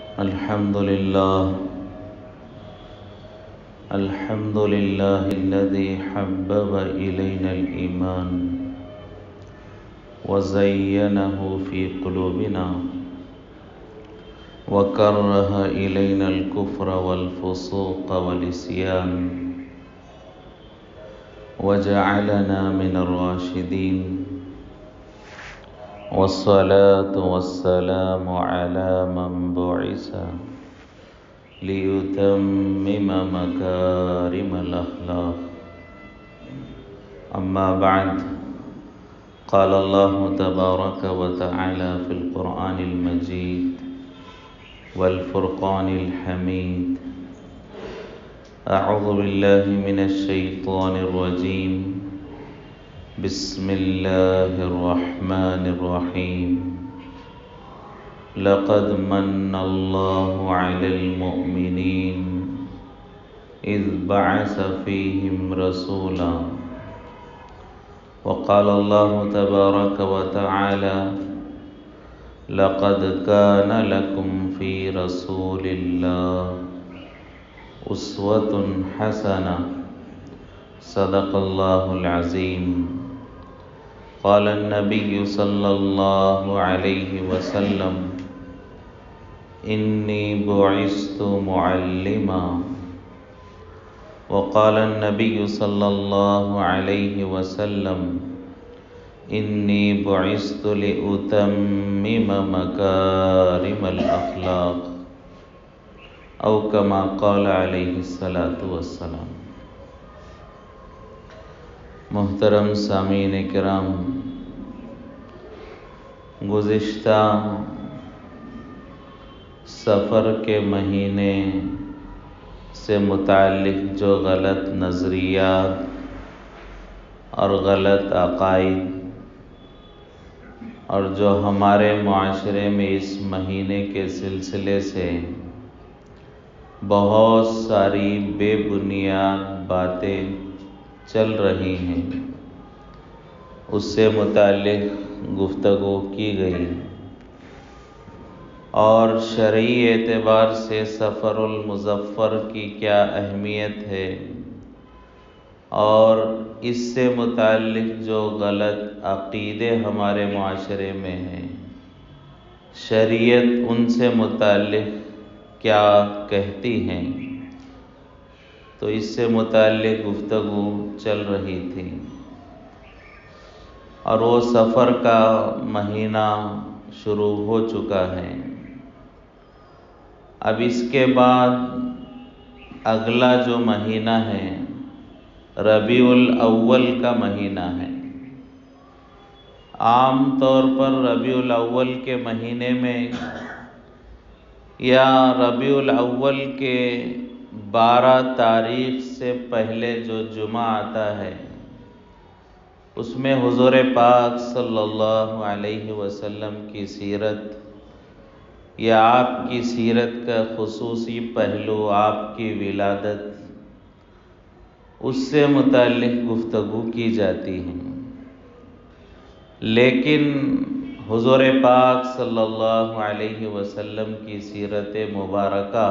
الحمد لله الذي حبب إلينا الإيمان وزينه في قلوبنا وكره إلينا الكفر والفسوق والعصيان وجعلنا من الراشدين والصلاة والسلام على من بعث ليتمم مكارم الأخلاق. أما بعد، قال الله تبارك وتعالى في القرآن المجيد والفرقان الحميد: أعوذ بالله من الشيطان الرجيم، بسم الله الرحمن الرحيم. لقد من الله على المؤمنين إذ بعث فيهم رسولا. وقال الله تبارك وتعالى: لقد كان لكم في رسول الله أسوة حسنة. صدق الله العظيم. قال النبي صلى الله عليه وسلم: إني بعثت معلما. وقال النبي صلى الله عليه وسلم: إني بعثت لأتمم مكارم الأخلاق، أو كما قال عليه الصلاة والسلام. محترم سامعین کرام، گزشتہ سفر کے مہینے سے متعلق جو غلط نظریات اور غلط عقائد اور جو ہمارے معاشرے میں اس مہینے کے سلسلے سے بہت ساری بے بنیاد باتیں چل رہی ہیں، اس سے متعلق گفتگو کی گئی، اور شرعی اعتبار سے سفر المظفر کی کیا اہمیت ہے، اور اس سے متعلق جو غلط عقیدے ہمارے معاشرے میں ہیں، شریعت ان سے متعلق کیا کہتی ہیں، تو اس سے متعلق گفتگو چل رہی تھی. اور وہ سفر کا مہینہ شروع ہو چکا ہے. اب اس کے بعد اگلا جو مہینہ ہے ربیع الاول کا مہینہ ہے. عام طور پر ربیع الاول کے مہینے میں یا ربیع الاول کے 12 تاریخ سے پہلے جو جمعہ آتا ہے، اس میں حضور پاک صلی اللہ علیہ وسلم کی سیرت یا آپ کی سیرت کا خصوصی پہلو، آپ کی ولادت، اس سے متعلق گفتگو کی جاتی ہے. لیکن حضور پاک صلی اللہ علیہ وسلم کی سیرت مبارکہ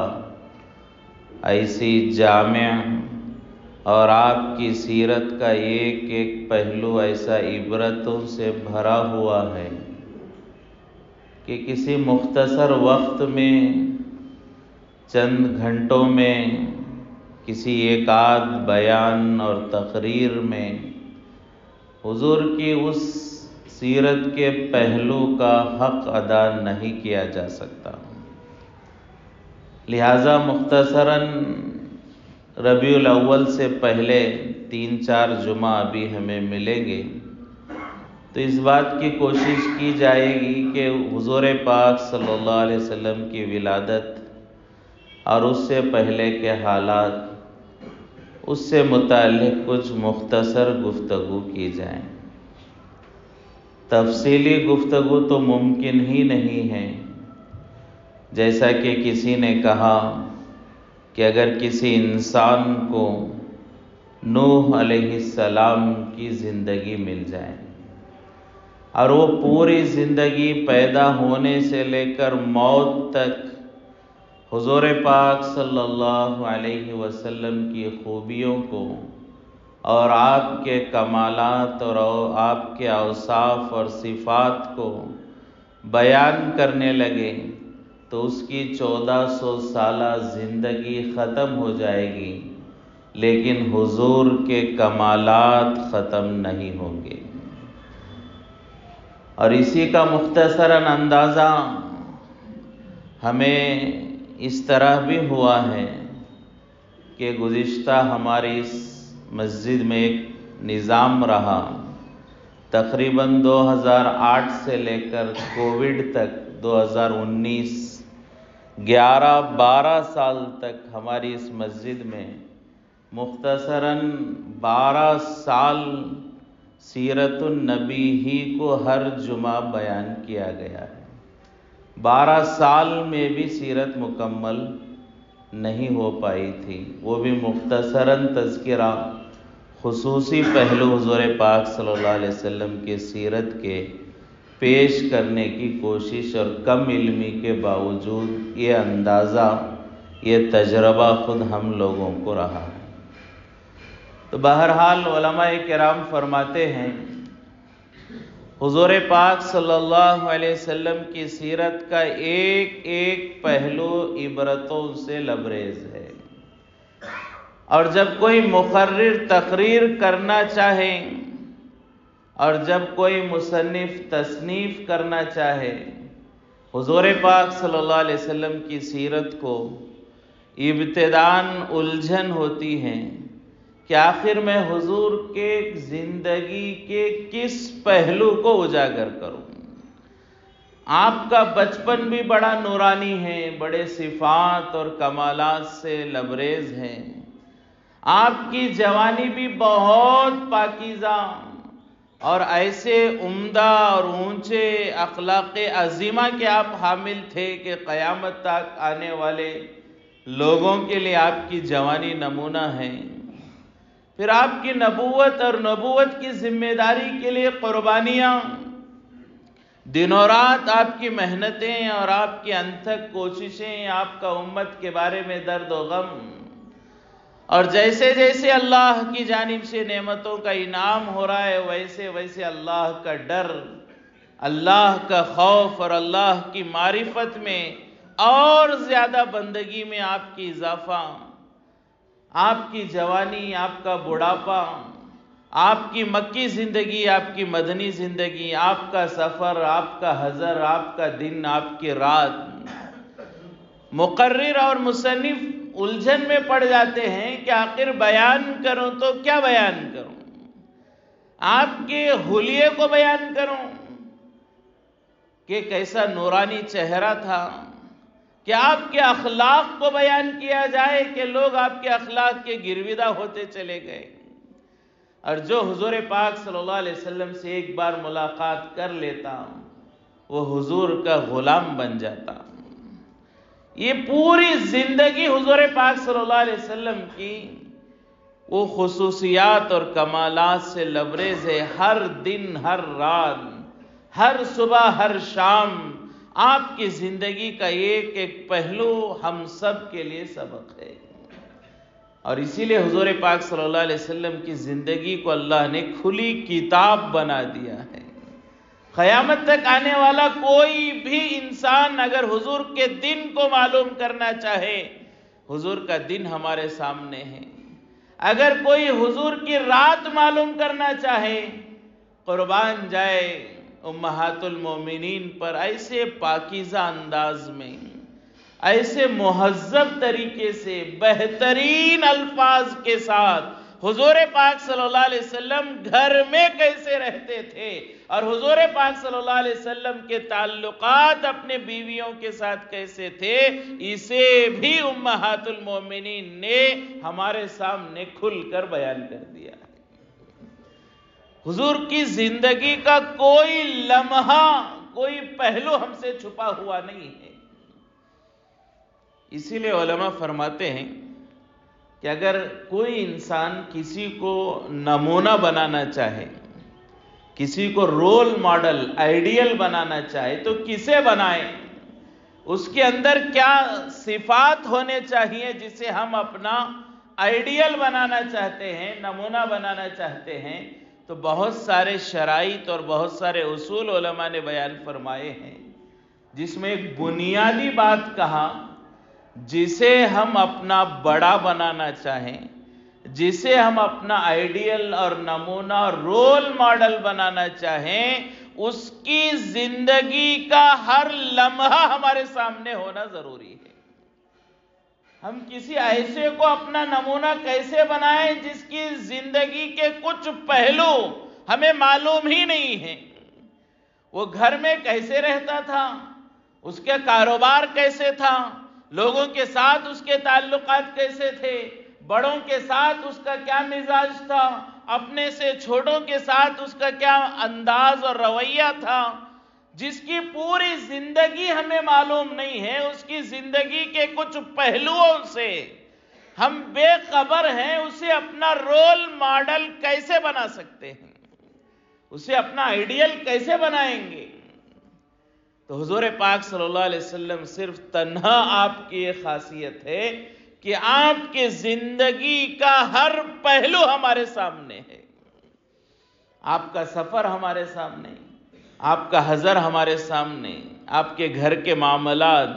ایسی جامع اور آپ کی سیرت کا ایک ایک پہلو ایسا عبرتوں سے بھرا ہوا ہے کہ کسی مختصر وقت میں، چند گھنٹوں میں، کسی ایک آدھ بیان اور تقریر میں حضور کی اس سیرت کے پہلو کا حق ادا نہیں کیا جا سکتا. لہذا مختصراً ربیع الاول سے پہلے 3-4 جمعہ ابھی ہمیں ملیں گے، تو اس بات کی کوشش کی جائے گی کہ حضور پاک صلی اللہ علیہ وسلم کی ولادت اور اس سے پہلے کے حالات، اس سے متعلق کچھ مختصر گفتگو کی جائے. تفصیلی گفتگو تو ممکن ہی نہیں ہے. جیسا کہ کسی نے کہا کہ اگر کسی انسان کو نوح علیہ السلام کی زندگی مل جائے اور وہ پوری زندگی پیدا ہونے سے لے کر موت تک حضور پاک صلی اللہ علیہ وسلم کی خوبیوں کو اور آپ کے کمالات اور آپ کے اوصاف اور صفات کو بیان کرنے لگے تو اس کی 1400 سالہ زندگی ختم ہو جائے گی، لیکن حضور کے کمالات ختم نہیں ہوں گے۔ اور اسی کا مختصراً اندازہ ہمیں اس طرح بھی ہوا ہے کہ گزشتہ ہماری اس مسجد میں ایک نظام رہا، تقریباً 2008 سے لے کر کووڈ تک 2019 11-12 سال تک ہماری اس مسجد میں مختصراً 12 سال سیرت النبی ہی کو ہر جمعہ بیان کیا گیا ہے۔ 12 سال میں بھی سیرت مکمل نہیں ہو پائی تھی، وہ بھی مختصراً تذکرہ، خصوصی پہلو حضور پاک صلی اللہ علیہ وسلم کے سیرت کے پیش کرنے کی کوشش، اور کم علمی کے باوجود یہ اندازہ، یہ تجربہ خود ہم لوگوں کو رہا ہے۔ تو بہرحال علماء کرام فرماتے ہیں حضور پاک صلی اللہ علیہ وسلم کی سیرت کا ایک ایک پہلو عبرتوں سے لبریز ہے، اور جب کوئی مقرر تقریر کرنا چاہے اور جب کوئی مصنف تصنیف کرنا چاہے حضور پاک صلی اللہ علیہ وسلم کی سیرت کو ابتداءً الجھن ہوتی ہے کہ آخر میں حضور کے زندگی کے کس پہلو کو اجاگر کروں۔ آپ کا بچپن بھی بڑا نورانی ہے، بڑے صفات اور کمالات سے لبریز ہے، آپ کی جوانی بھی بہت پاکیزہ اور ایسے عمدہ اور اونچے اخلاق عظیمہ کے آپ حامل تھے کہ قیامت تک آنے والے لوگوں کے لیے آپ کی جوانی نمونہ ہے۔ پھر آپ کی نبوت اور نبوت کی ذمہ داری کے لیے قربانیاں، دن و رات آپ کی محنتیں اور آپ کی انتھک کوششیں، آپ کا امت کے بارے میں درد و غم، اور جیسے جیسے اللہ کی جانب سے نعمتوں کا انعام ہو رہا ہے ویسے ویسے اللہ کا ڈر، اللہ کا خوف اور اللہ کی معرفت میں اور زیادہ بندگی میں آپ کی اضافہ، آپ کی جوانی، آپ کا بڑھاپا، آپ کی مکی زندگی، آپ کی مدنی زندگی، آپ کا سفر، آپ کا حضر، آپ کا دن، آپ کی رات، مقرر اور مصنف الجھن میں پڑ جاتے ہیں کہ آخر بیان کروں تو کیا بیان کروں، آپ کے حلیے کو بیان کروں کہ کیسا نورانی چہرہ تھا، کہ آپ کے اخلاق کو بیان کیا جائے کہ لوگ آپ کے اخلاق کے گرویدہ ہوتے چلے گئے، اور جو حضور پاک صلی اللہ علیہ وسلم سے ایک بار ملاقات کر لیتا وہ حضور کا غلام بن جاتا۔ یہ پوری زندگی حضور پاک صلی اللہ علیہ وسلم کی وہ خصوصیات اور کمالات سے لبریز ہے۔ ہر دن، ہر رات، ہر صبح، ہر شام آپ کی زندگی کا ایک ایک پہلو ہم سب کے لیے سبق ہے، اور اسی لیے حضور پاک صلی اللہ علیہ وسلم کی زندگی کو اللہ نے کھلی کتاب بنا دیا ہے۔ قیامت تک آنے والا کوئی بھی انسان اگر حضور کے دن کو معلوم کرنا چاہے، حضور کا دن ہمارے سامنے ہے۔ اگر کوئی حضور کی رات معلوم کرنا چاہے، قربان جائے امہات المومنین پر ایسے پاکیزہ انداز میں، ایسے مہذب طریقے سے، بہترین الفاظ کے ساتھ حضور پاک صلی اللہ علیہ وسلم گھر میں کیسے رہتے تھے، اور حضور پاک صلی اللہ علیہ وسلم کے تعلقات اپنے بیویوں کے ساتھ کیسے تھے، اسے بھی امہات المومنین نے ہمارے سامنے کھل کر بیان کر دیا۔ حضور کی زندگی کا کوئی لمحہ، کوئی پہلو ہم سے چھپا ہوا نہیں ہے۔ اسی لیے علماء فرماتے ہیں کہ اگر کوئی انسان کسی کو نمونہ بنانا چاہے، کسی کو رول ماڈل، آئیڈیل بنانا چاہے تو کسے بنائے؟ اس کے اندر کیا صفات ہونے چاہیے جسے ہم اپنا آئیڈیل بنانا چاہتے ہیں، نمونہ بنانا چاہتے ہیں، تو بہت سارے شرائط اور بہت سارے اصول علماء نے بیان فرمائے ہیں، جس میں ایک بنیادی بات کہا، جسے ہم اپنا بڑا بنانا چاہیں، جسے ہم اپنا آئیڈیل اور نمونہ اور رول ماڈل بنانا چاہیں، اس کی زندگی کا ہر لمحہ ہمارے سامنے ہونا ضروری ہے۔ ہم کسی ایسے کو اپنا نمونہ کیسے بنائیں جس کی زندگی کے کچھ پہلو ہمیں معلوم ہی نہیں ہیں؟ وہ گھر میں کیسے رہتا تھا، اس کے کاروبار کیسے تھا، لوگوں کے ساتھ اس کے تعلقات کیسے تھے، بڑوں کے ساتھ اس کا کیا مزاج تھا، اپنے سے چھوٹوں کے ساتھ اس کا کیا انداز اور رویہ تھا، جس کی پوری زندگی ہمیں معلوم نہیں ہے، اس کی زندگی کے کچھ پہلوؤں سے ہم بے خبر ہیں، اسے اپنا رول ماڈل کیسے بنا سکتے ہیں، اسے اپنا آئیڈیل کیسے بنائیں گے؟ تو حضور پاک صلی اللہ علیہ وسلم صرف تنہا آپ کی یہ خاصیت ہے کہ آپ کی زندگی کا ہر پہلو ہمارے سامنے ہے، آپ کا سفر ہمارے سامنے، آپ کا حضر ہمارے سامنے، آپ کے گھر کے معاملات،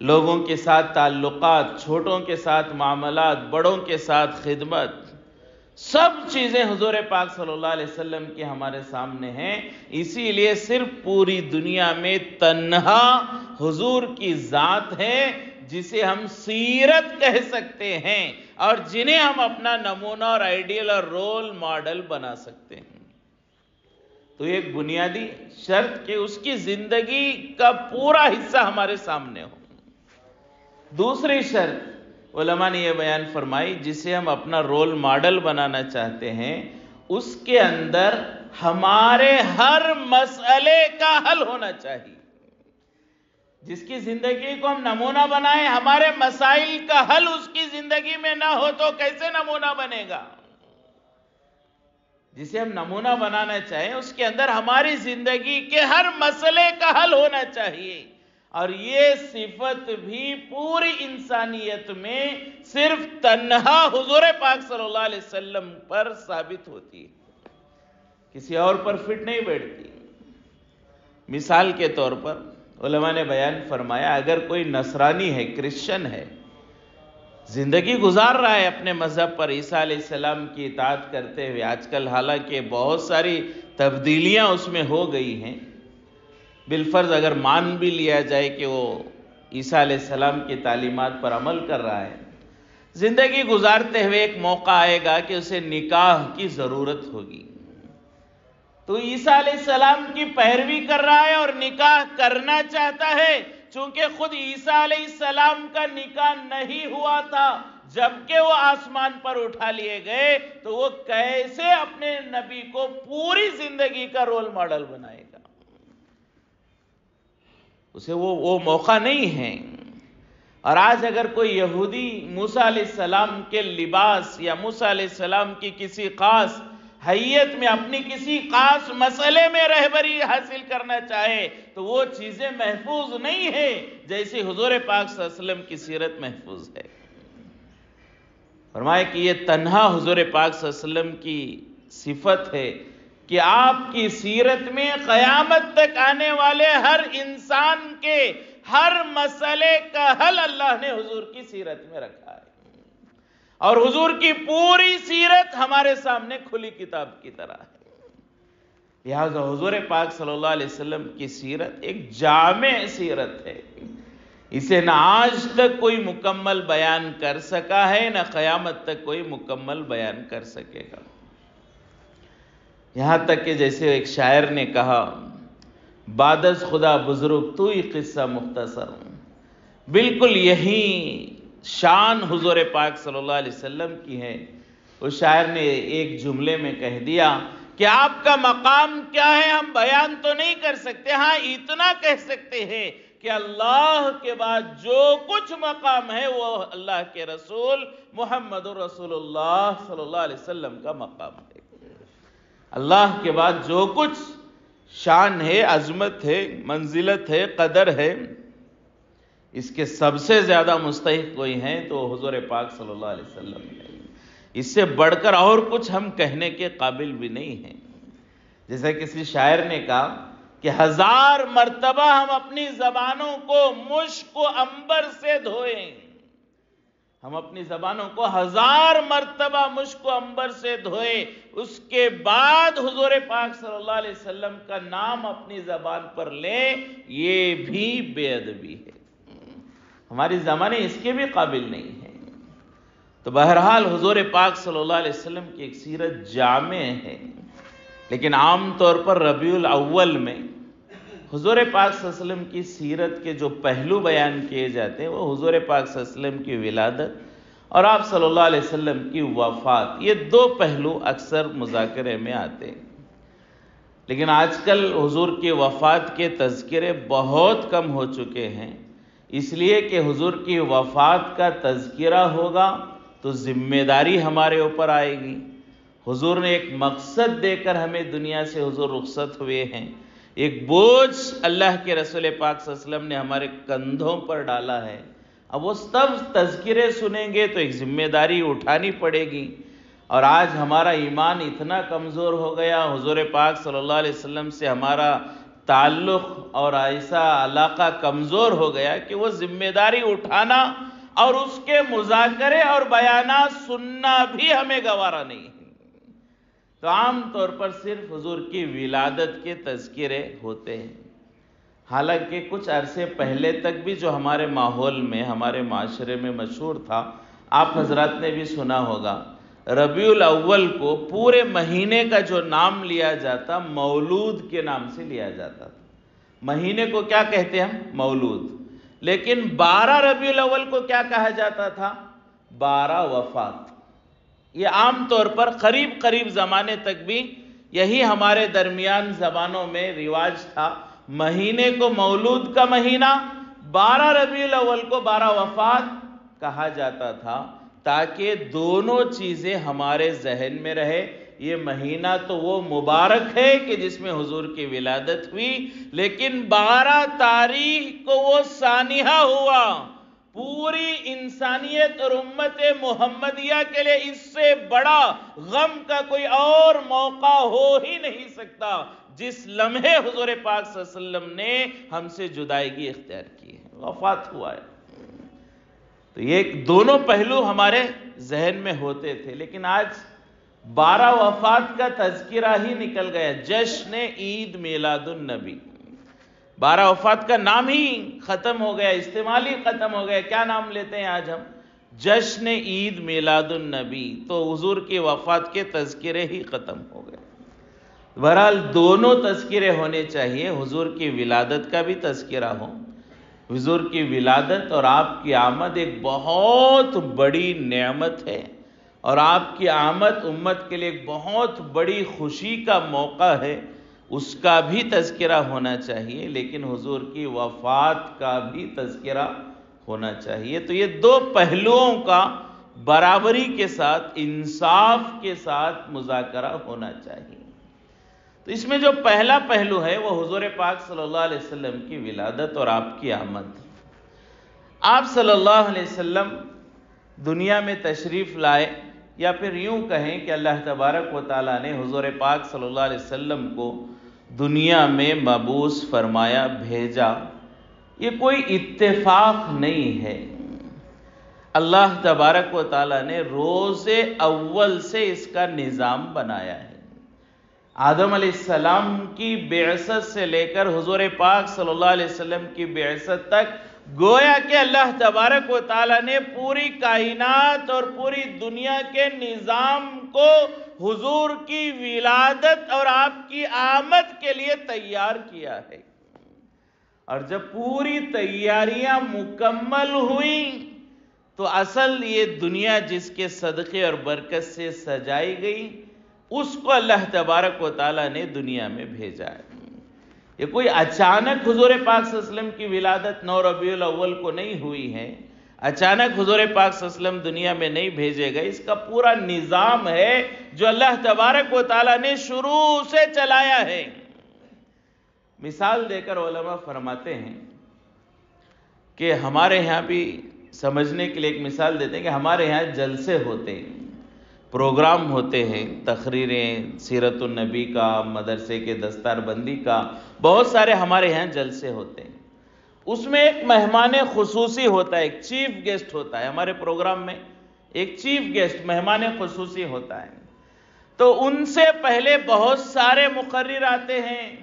لوگوں کے ساتھ تعلقات، چھوٹوں کے ساتھ معاملات، بڑوں کے ساتھ خدمت، سب چیزیں حضور پاک صلی اللہ علیہ وسلم کی ہمارے سامنے ہیں۔ اسی لیے صرف پوری دنیا میں تنہا حضور کی ذات ہے جسے ہم سیرت کہہ سکتے ہیں اور جنہیں ہم اپنا نمونہ اور آئیڈیل اور رول ماڈل بنا سکتے ہیں۔ تو ایک بنیادی شرط کہ اس کی زندگی کا پورا حصہ ہمارے سامنے ہو۔ دوسری شرط علماء نے یہ بیان فرمائی، جسے ہم اپنا رول ماڈل بنانا چاہتے ہیں، اس کے اندر ہمارے ہر مسئلے کا حل ہونا چاہیے۔ جس کی زندگی کو ہم نمونہ بنائیں، ہمارے مسائل کا حل اس کی زندگی میں نہ ہو تو کیسے نمونہ بنے گا؟ جسے ہم نمونہ بنانا چاہیں، اس کے اندر ہماری زندگی کے ہر مسئلے کا حل ہونا چاہیے، اور یہ صفت بھی پوری انسانیت میں صرف تنہا حضور پاک صلی اللہ علیہ وسلم پر ثابت ہوتی ہے، کسی اور پر فٹ نہیں بیٹھتی۔ مثال کے طور پر علماء نے بیان فرمایا، اگر کوئی نصرانی ہے، کرسچن ہے، زندگی گزار رہا ہے اپنے مذہب پر عیسیٰ علیہ السلام کی اطاعت کرتے ہوئے، آج کل حالانکہ بہت ساری تبدیلیاں اس میں ہو گئی ہیں، بالفرض اگر مان بھی لیا جائے کہ وہ عیسیٰ علیہ السلام کی تعلیمات پر عمل کر رہا ہے، زندگی گزارتے ہوئے ایک موقع آئے گا کہ اسے نکاح کی ضرورت ہوگی، تو عیسیٰ علیہ السلام کی پیروی کر رہا ہے اور نکاح کرنا چاہتا ہے، چونکہ خود عیسیٰ علیہ السلام کا نکاح نہیں ہوا تھا جبکہ وہ آسمان پر اٹھا لیے گئے، تو وہ کیسے اپنے نبی کو پوری زندگی کا رول ماڈل بنائے گا؟ اسے وہ موقع نہیں ہے۔ اور آج اگر کوئی یہودی موسیٰ علیہ السلام کے لباس یا موسیٰ علیہ السلام کی کسی خاص حیت میں اپنی کسی خاص مسئلے میں رہبری حاصل کرنا چاہے تو وہ چیزیں محفوظ نہیں ہیں جیسی حضور پاک صلی اللہ علیہ وسلم کی سیرت محفوظ ہے۔ فرمایا کہ یہ تنہا حضور پاک صلی اللہ علیہ وسلم کی صفت ہے کہ آپ کی سیرت میں قیامت تک آنے والے ہر انسان کے ہر مسئلے کا حل اللہ نے حضور کی سیرت میں رکھا ہے، اور حضور کی پوری سیرت ہمارے سامنے کھلی کتاب کی طرح ہے۔ لہذا حضور پاک صلی اللہ علیہ وسلم کی سیرت ایک جامع سیرت ہے، اسے نہ آج تک کوئی مکمل بیان کر سکا ہے، نہ قیامت تک کوئی مکمل بیان کر سکے گا۔ یہاں تک کہ جیسے ایک شاعر نے کہا، بعد از خدا بزرگ تو ہی قصہ مختصر، بالکل یہی شان حضور پاک صلی اللہ علیہ وسلم کی ہے۔ اس شاعر نے ایک جملے میں کہہ دیا کہ آپ کا مقام کیا ہے ہم بیان تو نہیں کر سکتے، ہاں اتنا کہہ سکتے ہیں کہ اللہ کے بعد جو کچھ مقام ہے وہ اللہ کے رسول محمد رسول اللہ صلی اللہ علیہ وسلم کا مقام ہے۔ اللہ کے بعد جو کچھ شان ہے، عظمت ہے، منزلت ہے، قدر ہے، اس کے سب سے زیادہ مستحق کوئی ہیں تو حضور پاک صلی اللہ علیہ وسلم ہے۔ اس سے بڑھ کر اور کچھ ہم کہنے کے قابل بھی نہیں ہیں۔ جیسے کسی شاعر نے کہا کہ 1000 مرتبہ ہم اپنی زبانوں کو مشک و عنبر سے دھوئیں، ہم اپنی زبانوں کو 1000 مرتبہ مشک و عنبر سے دھوئے، اس کے بعد حضور پاک صلی اللہ علیہ وسلم کا نام اپنی زبان پر لیں، یہ بھی بے ادبی ہے۔ ہماری زبانیں اس کے بھی قابل نہیں ہیں۔ تو بہرحال حضور پاک صلی اللہ علیہ وسلم کی ایک سیرت جامع ہے، لیکن عام طور پر ربیع الاول میں حضور پاک صلی اللہ علیہ وسلم کی سیرت کے جو پہلو بیان کیے جاتے ہیں وہ حضور پاک صلی اللہ علیہ وسلم کی ولادت اور آپ صلی اللہ علیہ وسلم کی وفات، یہ دو پہلو اکثر مذاکرے میں آتے ہیں۔ لیکن آج کل حضور کی وفات کے تذکرے بہت کم ہو چکے ہیں، اس لیے کہ حضور کی وفات کا تذکرہ ہوگا تو ذمہ داری ہمارے اوپر آئے گی۔ حضور نے ایک مقصد دے کر ہمیں دنیا سے حضور رخصت ہوئے ہیں، ایک بوجھ اللہ کے رسول پاک صلی اللہ علیہ وسلم نے ہمارے کندھوں پر ڈالا ہے۔ اب وہ سب تذکرے سنیں گے تو ایک ذمہ داری اٹھانی پڑے گی، اور آج ہمارا ایمان اتنا کمزور ہو گیا، حضور پاک صلی اللہ علیہ وسلم سے ہمارا تعلق اور ایسا علاقہ کمزور ہو گیا کہ وہ ذمہ داری اٹھانا اور اس کے مذاکرے اور بیانات سننا بھی ہمیں گوارا نہیں ہے۔ تو عام طور پر صرف حضور کی ولادت کے تذکرے ہوتے ہیں، حالانکہ کچھ عرصے پہلے تک بھی جو ہمارے ماحول میں ہمارے معاشرے میں مشہور تھا، آپ حضرات نے بھی سنا ہوگا، ربیع الاول کو پورے مہینے کا جو نام لیا جاتا مولود کے نام سے لیا جاتا تھا۔ مہینے کو کیا کہتے ہیں ہم؟ مولود۔ لیکن 12 ربیع الاول کو کیا کہا جاتا تھا؟ 12 وفات۔ یہ عام طور پر قریب زمانے تک بھی یہی ہمارے درمیان زبانوں میں رواج تھا، مہینے کو مولود کا مہینہ، 12 ربیع الاول کو 12 وفات کہا جاتا تھا، تاکہ دونوں چیزیں ہمارے ذہن میں رہے۔ یہ مہینہ تو وہ مبارک ہے کہ جس میں حضور کی ولادت ہوئی، لیکن 12 تاریخ کو وہ سانحہ ہوا۔ پوری انسانیت اور امت محمدیہ کے لیے اس سے بڑا غم کا کوئی اور موقع ہو ہی نہیں سکتا، جس لمحے حضور پاک صلی اللہ علیہ وسلم نے ہم سے جدائیگی اختیار کی ہے، وفات ہوا ہے۔ تو یہ دونوں پہلو ہمارے ذہن میں ہوتے تھے، لیکن آج 12 وفات کا تذکرہ ہی نکل گیا، جشن عید میلاد النبی۔ 12 وفات کا نام ہی ختم ہو گیا، استعمال ہی ختم ہو گیا۔ کیا نام لیتے ہیں آج ہم؟ جشن عید میلاد النبی۔ تو حضور کی وفات کے تذکرے ہی ختم ہو گئے۔ بہرحال دونوں تذکرے ہونے چاہیے، حضور کی ولادت کا بھی تذکرہ ہو۔ حضور کی ولادت اور آپ کی آمد ایک بہت بڑی نعمت ہے، اور آپ کی آمد امت کے لیے ایک بہت بڑی خوشی کا موقع ہے، اس کا بھی تذکرہ ہونا چاہیے، لیکن حضور کی وفات کا بھی تذکرہ ہونا چاہیے۔ تو یہ دو پہلوؤں کا برابری کے ساتھ، انصاف کے ساتھ مذاکرہ ہونا چاہیے۔ تو اس میں جو پہلا پہلو ہے وہ حضور پاک صلی اللہ علیہ وسلم کی ولادت اور آپ کی آمد۔ آپ صلی اللہ علیہ وسلم دنیا میں تشریف لائے، یا پھر یوں کہیں کہ اللہ تبارک و تعالیٰ نے حضور پاک صلی اللہ علیہ وسلم کو دنیا میں مبعوث فرمایا، بھیجا، یہ کوئی اتفاق نہیں ہے۔ اللہ تبارک و تعالیٰ نے روز اول سے اس کا نظام بنایا ہے۔ آدم علیہ السلام کی بعثت سے لے کر حضور پاک صلی اللہ علیہ وسلم کی بعثت تک، گویا کہ اللہ تبارک و تعالیٰ نے پوری کائنات اور پوری دنیا کے نظام کو حضور کی ولادت اور آپ کی آمد کے لیے تیار کیا ہے۔ اور جب پوری تیاریاں مکمل ہوئیں تو اصل یہ دنیا جس کے صدقے اور برکت سے سجائی گئی، اس کو اللہ تبارک و تعالیٰ نے دنیا میں بھیجا ہے۔ یہ کوئی اچانک حضور پاک صلی اللہ علیہ وسلم کی ولادت 9 ربیع الاول کو نہیں ہوئی ہے، اچانک حضور پاک صلی اللہ علیہ وسلم دنیا میں نہیں بھیجے گئے، اس کا پورا نظام ہے جو اللہ تبارک و تعالیٰ نے شروع سے چلایا ہے۔ مثال دے کر علماء فرماتے ہیں کہ ہمارے یہاں بھی سمجھنے کے لیے ایک مثال دیتے ہیں کہ ہمارے یہاں جلسے ہوتے ہیں، پروگرام ہوتے ہیں، تقریریں، سیرت النبی کا، مدرسے کے دستار بندی کا، بہت سارے ہمارے یہاں جلسے ہوتے ہیں۔ اس میں ایک مہمان خصوصی ہوتا ہے، ایک چیف گیسٹ ہوتا ہے۔ ہمارے پروگرام میں ایک چیف گیسٹ، مہمان خصوصی ہوتا ہے۔ تو ان سے پہلے بہت سارے مقرر آتے ہیں،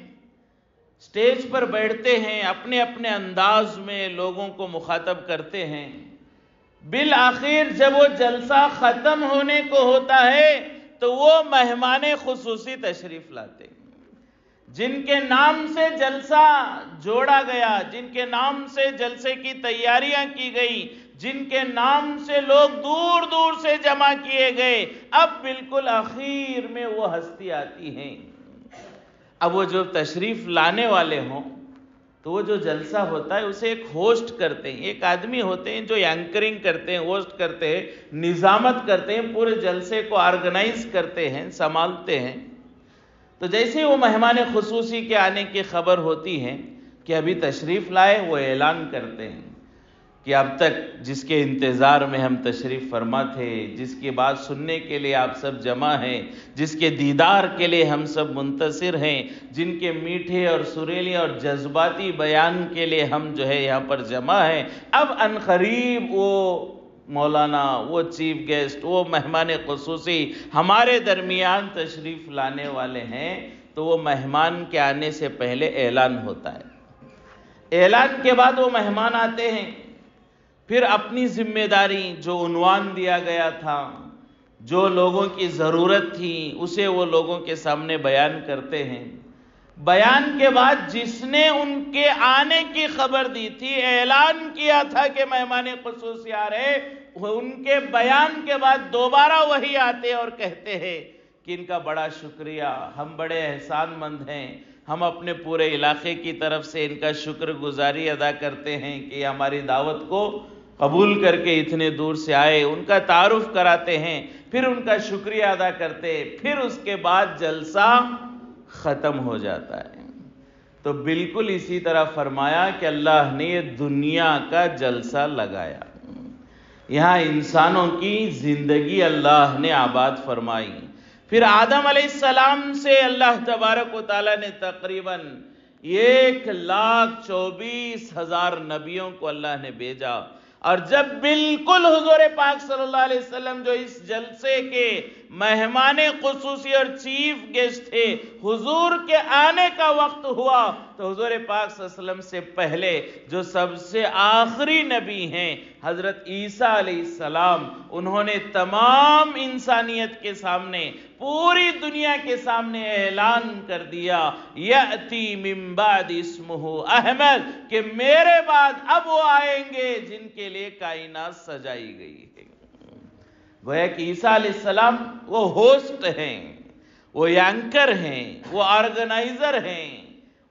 سٹیج پر بیٹھتے ہیں، اپنے اپنے انداز میں لوگوں کو مخاطب کرتے ہیں۔ بالآخر جب وہ جلسہ ختم ہونے کو ہوتا ہے تو وہ مہمان خصوصی تشریف لاتے ہیں، جن کے نام سے جلسہ جوڑا گیا، جن کے نام سے جلسے کی تیاریاں کی گئی، جن کے نام سے لوگ دور دور سے جمع کیے گئے، اب بالکل آخر میں وہ ہستی آتی ہیں۔ اب وہ جو تشریف لانے والے ہوں تو وہ جو جلسہ ہوتا ہے اسے ایک ہوسٹ کرتے ہیں، ایک آدمی ہوتے ہیں جو اینکرنگ کرتے ہیں، ہوسٹ کرتے ہیں، نظامت کرتے ہیں، پورے جلسے کو آرگنائز کرتے ہیں، سنبھالتے ہیں۔ تو جیسے وہ مہمان خصوصی کے آنے کی خبر ہوتی ہے کہ ابھی تشریف لائے، وہ اعلان کرتے ہیں کہ اب تک جس کے انتظار میں ہم تشریف فرما تھے، جس کی بات سننے کے لیے آپ سب جمع ہیں، جس کے دیدار کے لیے ہم سب منتظر ہیں، جن کے میٹھے اور سریلے اور جذباتی بیان کے لیے ہم جو ہے یہاں پر جمع ہیں، اب عنقریب وہ مولانا، وہ چیف گیسٹ، وہ مہمان خصوصی ہمارے درمیان تشریف لانے والے ہیں۔ تو وہ مہمان کے آنے سے پہلے اعلان ہوتا ہے۔ اعلان کے بعد وہ مہمان آتے ہیں، پھر اپنی ذمہ داری، جو عنوان دیا گیا تھا، جو لوگوں کی ضرورت تھی، اسے وہ لوگوں کے سامنے بیان کرتے ہیں۔ بیان کے بعد جس نے ان کے آنے کی خبر دی تھی، اعلان کیا تھا کہ مہمان خصوصی آ رہے، ان کے بیان کے بعد دوبارہ وہی آتے اور کہتے ہیں کہ ان کا بڑا شکریہ، ہم بڑے احسان مند ہیں، ہم اپنے پورے علاقے کی طرف سے ان کا شکر گزاری ادا کرتے ہیں کہ یہ ہماری دعوت کو قبول کر کے اتنے دور سے آئے، ان کا تعارف کراتے ہیں، پھر ان کا شکریہ ادا کرتے، پھر اس کے بعد جلسہ ختم ہو جاتا ہے۔ تو بالکل اسی طرح فرمایا کہ اللہ نے یہ دنیا کا جلسہ لگایا، یہاں انسانوں کی زندگی اللہ نے آباد فرمائی۔ پھر آدم علیہ السلام سے اللہ تبارک و تعالیٰ نے تقریباً 1,24,000 نبیوں کو اللہ نے بھیجا، اور جب بالکل حضور پاک صلی اللہ علیہ وسلم جو اس جلسے کے مہمان خصوصی اور چیف گیسٹ تھے، حضور کے آنے کا وقت ہوا تو حضور پاک صلی اللہ علیہ وسلم سے پہلے جو سب سے آخری نبی ہیں حضرت عیسیٰ علیہ السلام، انہوں نے تمام انسانیت کے سامنے، پوری دنیا کے سامنے اعلان کر دیا، یأتی من بعد اسمہ احمد، کہ میرے بعد اب وہ آئیں گے جن کے لیے کائنات سجائی گئی ہے۔ گویا کہ عیسیٰ علیہ السلام وہ ہوسٹ ہیں، وہ اینکر ہیں، وہ آرگنائزر ہیں،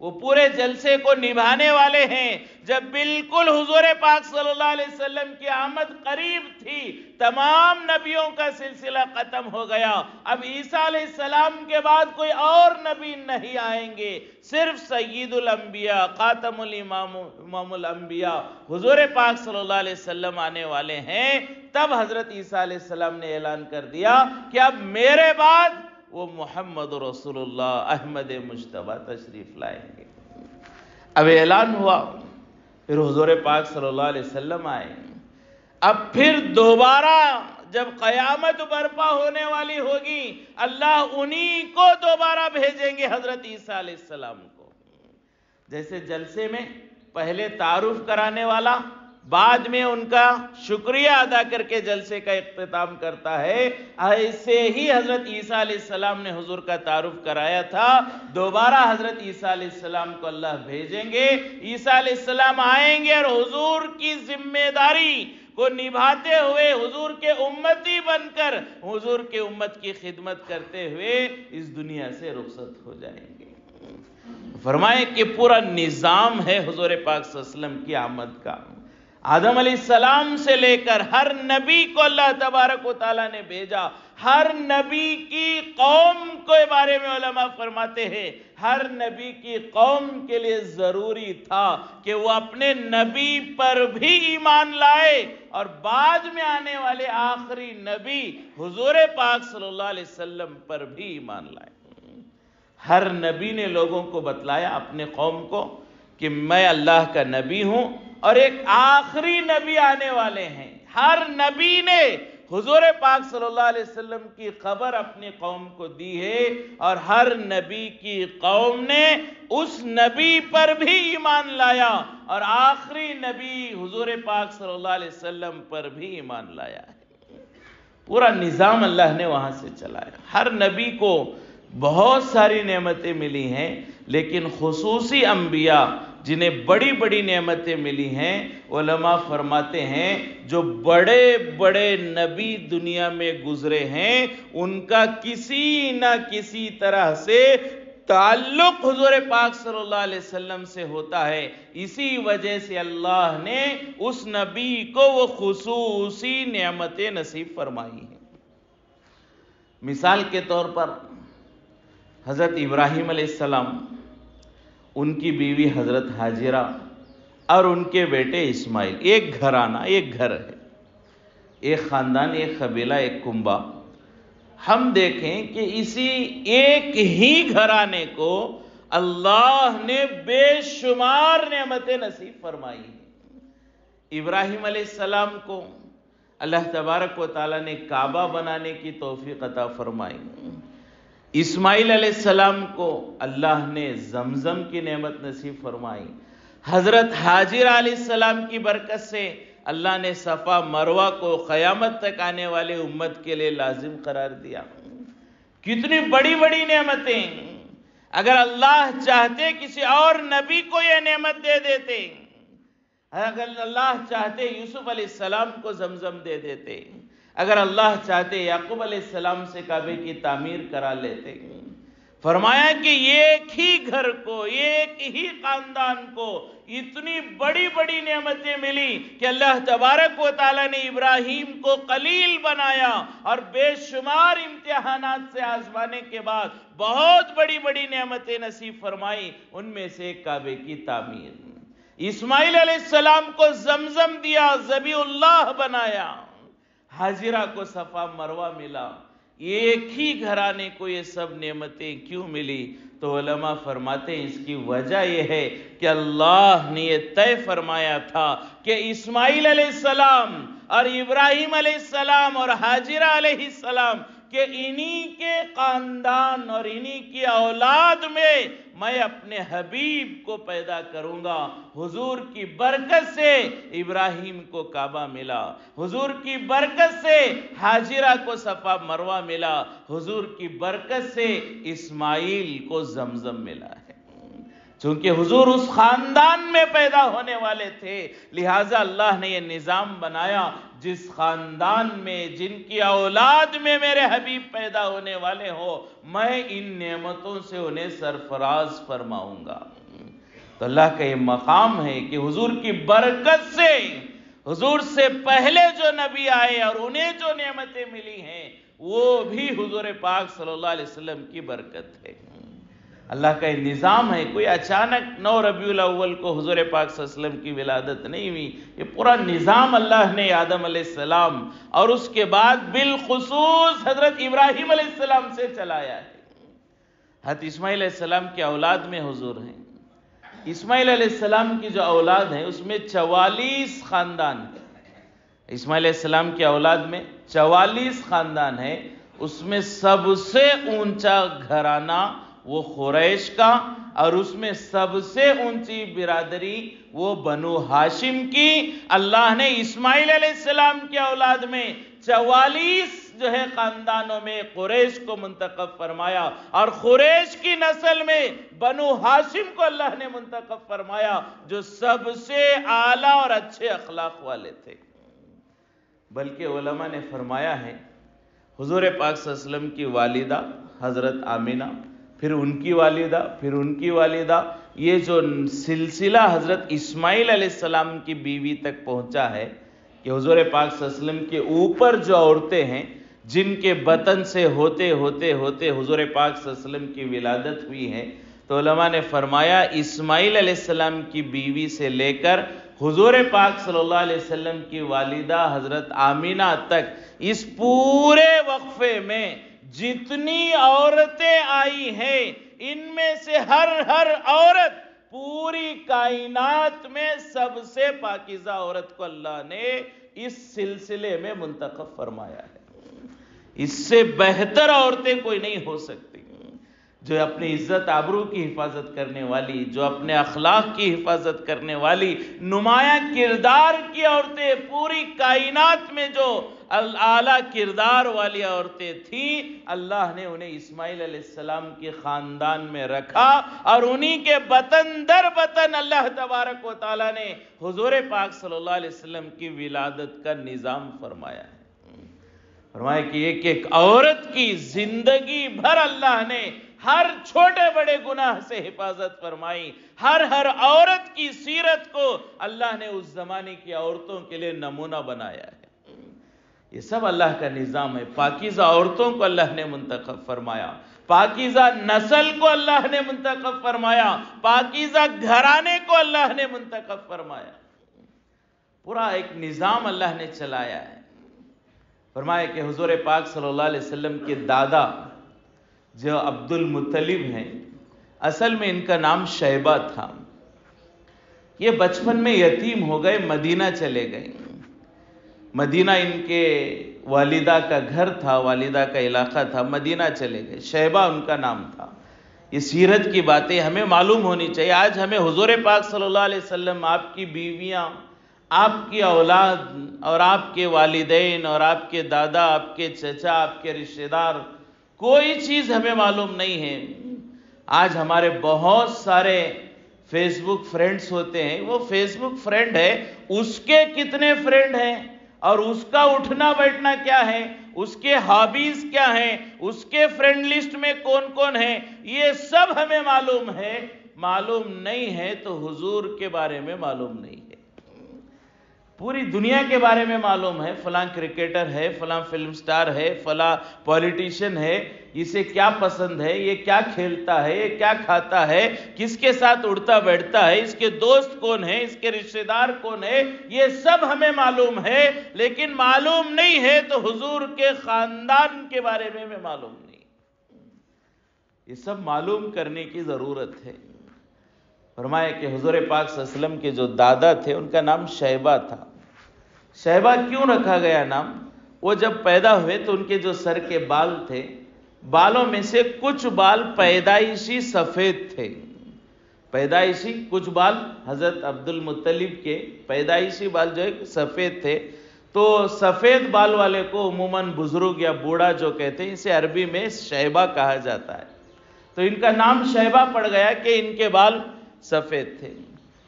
وہ پورے جلسے کو نبھانے والے ہیں۔ جب بالکل حضور پاک صلی اللہ علیہ وسلم کی آمد قریب تھی، تمام نبیوں کا سلسلہ ختم ہو گیا، اب عیسیٰ علیہ السلام کے بعد کوئی اور نبی نہیں آئیں گے، صرف سید الانبیاء، خاتم امام الانبیاء حضور پاک صلی اللہ علیہ وسلم آنے والے ہیں۔ تب حضرت عیسیٰ علیہ السلام نے اعلان کر دیا کہ اب میرے بعد وہ محمد رسول اللہ احمد مجتبیٰ تشریف لائیں گے۔ اب اعلان ہوا، پھر حضور پاک صلی اللہ علیہ وسلم آئے۔ اب پھر دوبارہ جب قیامت برپا ہونے والی ہوگی، اللہ انہی کو دوبارہ بھیجیں گے، حضرت عیسیٰ علیہ السلام کو۔ جیسے جلسے میں پہلے تعارف کرانے والا بعد میں ان کا شکریہ ادا کر کے جلسے کا اختتام کرتا ہے، ایسے ہی حضرت عیسیٰ علیہ السلام نے حضور کا تعارف کرایا تھا، دوبارہ حضرت عیسیٰ علیہ السلام کو اللہ بھیجیں گے، عیسیٰ علیہ السلام آئیں گے اور حضور کی ذمہ داری کو نبھاتے ہوئے، حضور کے امتی بن کر حضور کے امت کی خدمت کرتے ہوئے اس دنیا سے رخصت ہو جائیں گے۔ فرمائے کہ پورا نظام ہے حضور پاک صلی اللہ علیہ وسلم کی آمد کا۔ آدم علیہ السلام سے لے کر ہر نبی کو اللہ تبارک و تعالیٰ نے بھیجا، ہر نبی کی قوم کے بارے میں علماء فرماتے ہیں ہر نبی کی قوم کے لیے ضروری تھا کہ وہ اپنے نبی پر بھی ایمان لائے اور بعد میں آنے والے آخری نبی حضور پاک صلی اللہ علیہ وسلم پر بھی ایمان لائے۔ ہر نبی نے لوگوں کو بتلایا اپنے قوم کو کہ میں اللہ کا نبی ہوں اور ایک آخری نبی آنے والے ہیں۔ ہر نبی نے حضور پاک صلی اللہ علیہ وسلم کی خبر اپنی قوم کو دی ہے اور ہر نبی کی قوم نے اس نبی پر بھی ایمان لایا اور آخری نبی حضور پاک صلی اللہ علیہ وسلم پر بھی ایمان لایا ہے۔ پورا نظام اللہ نے وہاں سے چلایا۔ ہر نبی کو بہت ساری نعمتیں ملی ہیں، لیکن خصوصی انبیاء جنہیں بڑی بڑی نعمتیں ملی ہیں، علماء فرماتے ہیں جو بڑے بڑے نبی دنیا میں گزرے ہیں ان کا کسی نہ کسی طرح سے تعلق حضور پاک صلی اللہ علیہ وسلم سے ہوتا ہے۔ اسی وجہ سے اللہ نے اس نبی کو وہ خصوصی نعمتیں نصیب فرمائی ہیں۔ مثال کے طور پر حضرت ابراہیم علیہ السلام، ان کی بیوی حضرت حاجرہ اور ان کے بیٹے اسماعیل، ایک گھرانہ، ایک گھر ہے، ایک خاندان، ایک قبیلہ، ایک کنبہ۔ ہم دیکھیں کہ اسی ایک ہی گھرانے کو اللہ نے بے شمار نعمتیں نصیب فرمائی ہیں۔ ابراہیم علیہ السلام کو اللہ تبارک و تعالیٰ نے کعبہ بنانے کی توفیق عطا فرمائی۔ اسماعیل علیہ السلام کو اللہ نے زمزم کی نعمت نصیب فرمائی۔ حضرت حاجرہ علیہ السلام کی برکت سے اللہ نے صفا مروہ کو قیامت تک آنے والے امت کے لیے لازم قرار دیا۔ کتنی بڑی بڑی نعمتیں! اگر اللہ چاہتے کسی اور نبی کو یہ نعمت دے دیتے، اگر اللہ چاہتے یوسف علیہ السلام کو زمزم دے دیتے، اگر اللہ چاہتے یعقوب علیہ السلام سے کعبے کی تعمیر کرا لیتے۔ فرمایا کہ ایک ہی گھر کو، ایک ہی خاندان کو اتنی بڑی بڑی نعمتیں ملی کہ اللہ تبارک و تعالیٰ نے ابراہیم کو خلیل بنایا اور بے شمار امتحانات سے آزمانے کے بعد بہت بڑی بڑی نعمتیں نصیب فرمائی، ان میں سے کعبے کی تعمیر۔ اسماعیل علیہ السلام کو زمزم دیا، ذبیح اللہ بنایا۔ حاجرہ کو صفا مروہ ملا۔ ایک ہی گھرانے کو یہ سب نعمتیں کیوں ملی؟ تو علماء فرماتے ہیں اس کی وجہ یہ ہے کہ اللہ نے یہ طے فرمایا تھا کہ اسماعیل علیہ السلام اور ابراہیم علیہ السلام اور حاجرہ علیہ السلام کہ انہی کے خاندان اور انہی کی اولاد میں اپنے حبیب کو پیدا کروں گا۔ حضور کی برکت سے ابراہیم کو کعبہ ملا، حضور کی برکت سے حاجرہ کو صفا مروہ ملا، حضور کی برکت سے اسماعیل کو زمزم ملا ہے۔ چونکہ حضور اس خاندان میں پیدا ہونے والے تھے، لہٰذا اللہ نے یہ نظام بنایا جس خاندان میں، جن کی اولاد میں میرے حبیب پیدا ہونے والے ہو، میں ان نعمتوں سے انہیں سرفراز فرماؤں گا۔ تو اللہ کا یہ مقام ہے کہ حضور کی برکت سے، حضور سے پہلے جو نبی آئے اور انہیں جو نعمتیں ملی ہیں وہ بھی حضور پاک صلی اللہ علیہ وسلم کی برکت ہے۔ اللہ کا یہ نظام ہے، کوئی اچانک 9 ربیع الاول کو حضور پاک صلی اللہ علیہ وسلم کی ولادت نہیں ہوئی، یہ پورا نظام اللہ نے آدم علیہ السلام اور اس کے بعد بالخصوص حضرت ابراہیم علیہ السلام سے چلایا ہے۔ حضرت اسماعیل علیہ السلام کی اولاد میں حضور ہیں۔ اسماعیل علیہ السلام کی جو اولاد ہے اس میں 44 خاندان ہیں۔ اسماعیل علیہ السلام کی اولاد میں 44 خاندان ہے، اس میں سب سے اونچا گھرانہ وہ قریش کا، اور اس میں سب سے اونچی برادری وہ بنو ہاشم کی۔ اللہ نے اسماعیل علیہ السلام کی اولاد میں 44 جو ہے خاندانوں میں قریش کو منتخب فرمایا، اور قریش کی نسل میں بنو ہاشم کو اللہ نے منتخب فرمایا جو سب سے اعلیٰ اور اچھے اخلاق والے تھے۔ بلکہ علماء نے فرمایا ہے حضور پاک صلی اللہ علیہ وسلم کی والدہ حضرت آمینہ، پھر ان کی والدہ، پھر ان کی والدہ، یہ جو سلسلہ حضرت اسماعیل علیہ السلام کی بیوی تک پہنچا ہے کہ حضور پاک صلی اللہ علیہ وسلم کے اوپر جو عورتیں ہیں جن کے بطن سے ہوتے ہوتے ہوتے حضور پاک صلی اللہ علیہ وسلم کی ولادت ہوئی ہے، تو علماء نے فرمایا اسماعیل علیہ السلام کی بیوی سے لے کر حضور پاک صلی اللہ علیہ وسلم کی والدہ حضرت آمینہ تک اس پورے وقفے میں جتنی عورتیں آئی ہیں، ان میں سے ہر عورت پوری کائنات میں سب سے پاکیزہ عورت کو اللہ نے اس سلسلے میں منتخب فرمایا ہے۔ اس سے بہتر عورتیں کوئی نہیں ہو سکتی، جو اپنی عزت آبرو کی حفاظت کرنے والی، جو اپنے اخلاق کی حفاظت کرنے والی، نمایاں کردار کی عورتیں، پوری کائنات میں جو اعلیٰ کردار والی عورتیں تھیں، اللہ نے انہیں اسماعیل علیہ السلام کے خاندان میں رکھا، اور انہی کے بطن در بطن اللہ تبارک و تعالیٰ نے حضور پاک صلی اللہ علیہ وسلم کی ولادت کا نظام فرمایا ہے۔ فرمایا کہ ایک ایک عورت کی زندگی بھر اللہ نے ہر چھوٹے بڑے گناہ سے حفاظت فرمائی، ہر عورت کی سیرت کو اللہ نے اس زمانے کی عورتوں کے لیے نمونہ بنایا ہے۔ یہ سب اللہ کا نظام ہے۔ پاکیزہ عورتوں کو اللہ نے منتخب فرمایا، پاکیزہ نسل کو اللہ نے منتخب فرمایا، پاکیزہ گھرانے کو اللہ نے منتخب فرمایا۔ پورا ایک نظام اللہ نے چلایا ہے۔ فرمایا کہ حضور پاک صلی اللہ علیہ وسلم کے دادا جو عبد المطلب ہیں، اصل میں ان کا نام شیبہ تھا۔ یہ بچپن میں یتیم ہو گئے، مدینہ چلے گئے۔ مدینہ ان کے والدہ کا گھر تھا، والدہ کا علاقہ تھا، مدینہ چلے گئے۔ شیبہ ان کا نام تھا۔ یہ سیرت کی باتیں ہمیں معلوم ہونی چاہیے۔ آج ہمیں حضور پاک صلی اللہ علیہ وسلم، آپ کی بیویاں، آپ کی اولاد اور آپ کے والدین اور آپ کے دادا، آپ کے چچا، آپ کے رشتہ دار، کوئی چیز ہمیں معلوم نہیں ہے۔ آج ہمارے بہت سارے فیس بک فرینڈز ہوتے ہیں، وہ فیس بک فرینڈ ہے، اس کے کتنے فرینڈ ہیں، اور اس کا اٹھنا بیٹھنا کیا ہے، اس کے ہابیز کیا ہیں، اس کے فرینڈ لسٹ میں کون کون ہیں، یہ سب ہمیں معلوم ہے۔ معلوم نہیں ہے تو حضور کے بارے میں معلوم نہیں ہے۔ پوری دنیا کے بارے میں معلوم ہے، فلاں کرکٹر ہے، فلاں فلم سٹار ہے، فلاں پولیٹیشین ہے، اسے کیا پسند ہے، یہ کیا کھیلتا ہے، یہ کیا کھاتا ہے، کس کے ساتھ اڑتا بیٹھتا ہے، اس کے دوست کون ہیں، اس کے رشتہ دار کون ہے، یہ سب ہمیں معلوم ہے۔ لیکن معلوم نہیں ہے تو حضور کے خاندان کے بارے میں معلوم نہیں۔ یہ سب معلوم کرنے کی ضرورت ہے۔ فرمایا کہ حضور پاک صلی اللہ علیہ وسلم کے جو دادا تھے، ان کا نام شیبہ تھا۔ شیبہ کیوں رکھا گیا نام؟ وہ جب پیدا ہوئے تو ان کے جو سر کے بال تھے، بالوں میں سے کچھ بال پیدائشی سفید تھے۔ پیدائشی کچھ بال حضرت عبد المطلب کے پیدائشی بال جو ہے سفید تھے، تو سفید بال والے کو عموماً بزرگ یا بوڑھا جو کہتے ہیں، اسے عربی میں شیبہ کہا جاتا ہے۔ تو ان کا نام شیبہ پڑ گیا کہ ان کے بال سفید تھے۔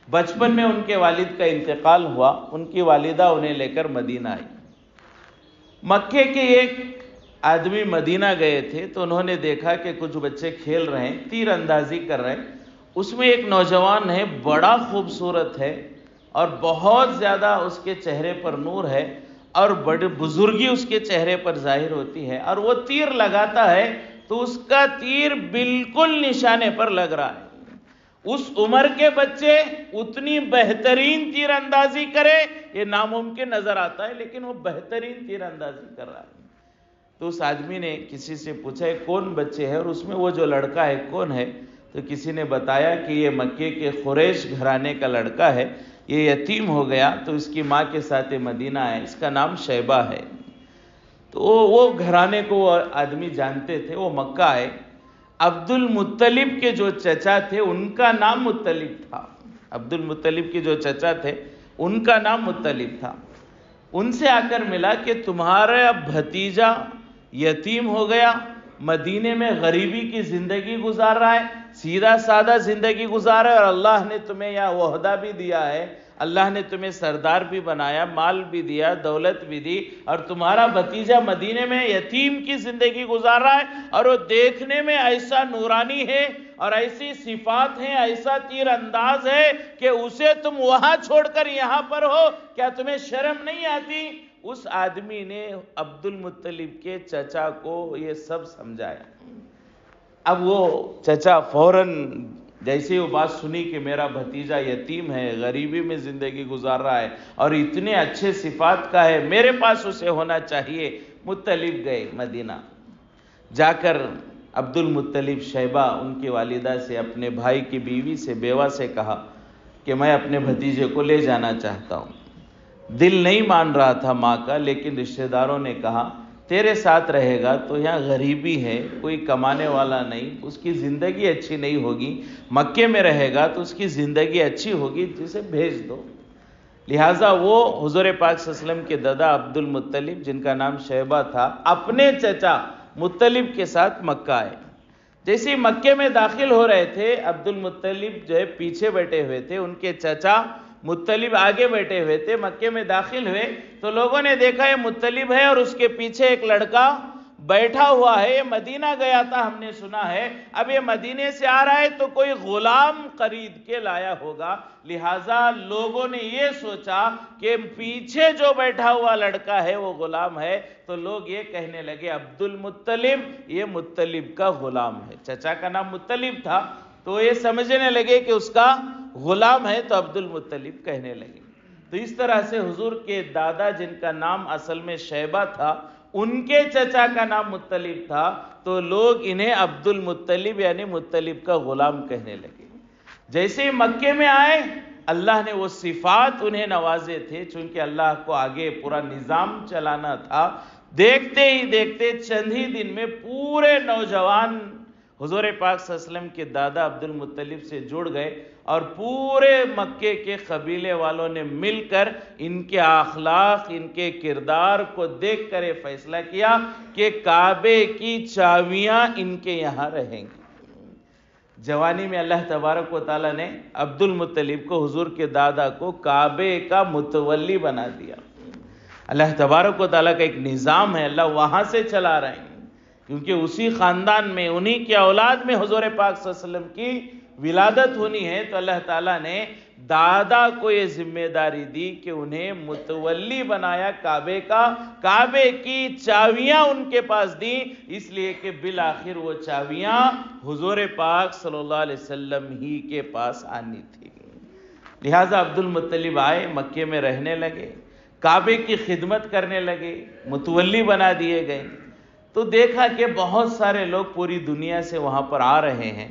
بچپن میں ان کے والد کا انتقال ہوا، ان کی والدہ انہیں لے کر مدینہ آئی۔ مکے کے ایک آدمی مدینہ گئے تھے تو انہوں نے دیکھا کہ کچھ بچے کھیل رہے ہیں، تیر اندازی کر رہے ہیں۔ اس میں ایک نوجوان ہے، بڑا خوبصورت ہے اور بہت زیادہ اس کے چہرے پر نور ہے اور بڑی بزرگی اس کے چہرے پر ظاہر ہوتی ہے، اور وہ تیر لگاتا ہے تو اس کا تیر بالکل نشانے پر لگ رہا ہے۔ اس عمر کے بچے اتنی بہترین تیر اندازی کرے، یہ ناممکن نظر آتا ہے، لیکن وہ بہترین تیر اندازی کر رہا ہے۔ تو اس آدمی نے کسی سے پوچھا کون بچے ہے، اور اس میں وہ جو لڑکا ہے کون ہے؟ تو کسی نے بتایا کہ یہ مکے کے قریش گھرانے کا لڑکا ہے، یہ یتیم ہو گیا تو اس کی ماں کے ساتھ مدینہ ہے، اس کا نام شیبہ ہے۔ تو وہ گھرانے کو وہ آدمی جانتے تھے، وہ مکہ آئے۔ عبد المطلب کے جو چچا تھے ان کا نام مطلب تھا، عبد المطلب کے جو چچا تھے ان کا نام مطلب تھا۔ ان سے آ کر ملا کہ تمہارا بھتیجا یتیم ہو گیا، مدینے میں غریبی کی زندگی گزار رہا ہے، سیدھا سادہ زندگی گزار رہا ہے، اور اللہ نے تمہیں یہ عہدہ بھی دیا ہے، اللہ نے تمہیں سردار بھی بنایا، مال بھی دیا، دولت بھی دی، اور تمہارا بھتیجا مدینے میں یتیم کی زندگی گزار رہا ہے، اور وہ دیکھنے میں ایسا نورانی ہے اور ایسی صفات ہیں، ایسا تیر انداز ہے کہ اسے تم وہاں چھوڑ کر یہاں پر ہو، کیا تمہیں شرم نہیں آتی؟ اس آدمی نے عبد المطلب کے چچا کو یہ سب سمجھایا۔ اب وہ چچا فوراً جیسے وہ بات سنی کہ میرا بھتیجا یتیم ہے، غریبی میں زندگی گزار رہا ہے اور اتنے اچھے صفات کا ہے، میرے پاس اسے ہونا چاہیے، مطلب گئے مدینہ۔ جا کر عبد المطلب شیبہ ان کی والدہ سے، اپنے بھائی کی بیوی سے، بیوہ سے کہا کہ میں اپنے بھتیجے کو لے جانا چاہتا ہوں۔ دل نہیں مان رہا تھا ماں کا، لیکن رشتہ داروں نے کہا تیرے ساتھ رہے گا تو یہاں غریبی ہے، کوئی کمانے والا نہیں، اس کی زندگی اچھی نہیں ہوگی، مکے میں رہے گا تو اس کی زندگی اچھی ہوگی، جسے بھیج دو۔ لہٰذا وہ حضور پاک صلی اللہ علیہ وسلم کے دادا عبد المطلب جن کا نام شیبہ تھا، اپنے چچا مطلب کے ساتھ مکہ آئے۔ جیسے ہی مکے میں داخل ہو رہے تھے، عبد المطلب جو ہے پیچھے بیٹھے ہوئے تھے، ان کے چچا مطلب آگے بیٹھے ہوئے تھے۔ مکے میں داخل ہوئے تو لوگوں نے دیکھا یہ مطلب ہے اور اس کے پیچھے ایک لڑکا بیٹھا ہوا ہے، یہ مدینہ گیا تھا ہم نے سنا ہے، اب یہ مدینے سے آ رہا ہے تو کوئی غلام خرید کے لایا ہوگا۔ لہٰذا لوگوں نے یہ سوچا کہ پیچھے جو بیٹھا ہوا لڑکا ہے وہ غلام ہے، تو لوگ یہ کہنے لگے عبد المطلب، یہ مطلب کا غلام ہے۔ چچا کا نام مطلب تھا تو یہ سمجھنے لگے کہ اس کا غلام ہے، تو عبد المطلب کہنے لگے۔ تو اس طرح سے حضور کے دادا جن کا نام اصل میں شیبہ تھا، ان کے چچا کا نام مطلب تھا، تو لوگ انہیں عبد المطلب یعنی مطلب کا غلام کہنے لگے۔ جیسے ہی مکے میں آئے، اللہ نے وہ صفات انہیں نوازے تھے، چونکہ اللہ کو آگے پورا نظام چلانا تھا۔ دیکھتے ہی دیکھتے چند ہی دن میں پورے نوجوان حضور پاک صلی اللہ علیہ وسلم کے دادا عبد المطلب سے جڑ گئے، اور پورے مکے کے قبیلے والوں نے مل کر ان کے اخلاق، ان کے کردار کو دیکھ کر یہ فیصلہ کیا کہ کعبے کی چابیاں ان کے یہاں رہیں گی۔ جوانی میں اللہ تبارک و تعالیٰ نے عبد المطلب کو، حضور کے دادا کو، کعبے کا متولی بنا دیا۔ اللہ تبارک و تعالیٰ کا ایک نظام ہے، اللہ وہاں سے چلا رہے ہیں، کیونکہ اسی خاندان میں، انہی کی اولاد میں حضور پاک صلی اللہ علیہ وسلم کی ولادت ہونی ہے، تو اللہ تعالیٰ نے دادا کو یہ ذمہ داری دی کہ انہیں متولی بنایا کعبے کا، کعبے کی چابیاں ان کے پاس دیں، اس لیے کہ بالآخر وہ چابیاں حضور پاک صلی اللہ علیہ وسلم ہی کے پاس آنی تھی۔ لہٰذا عبد المطلب آئے، مکے میں رہنے لگے، کعبے کی خدمت کرنے لگے، متولی بنا دیے گئے۔ تو دیکھا کہ بہت سارے لوگ پوری دنیا سے وہاں پر آ رہے ہیں،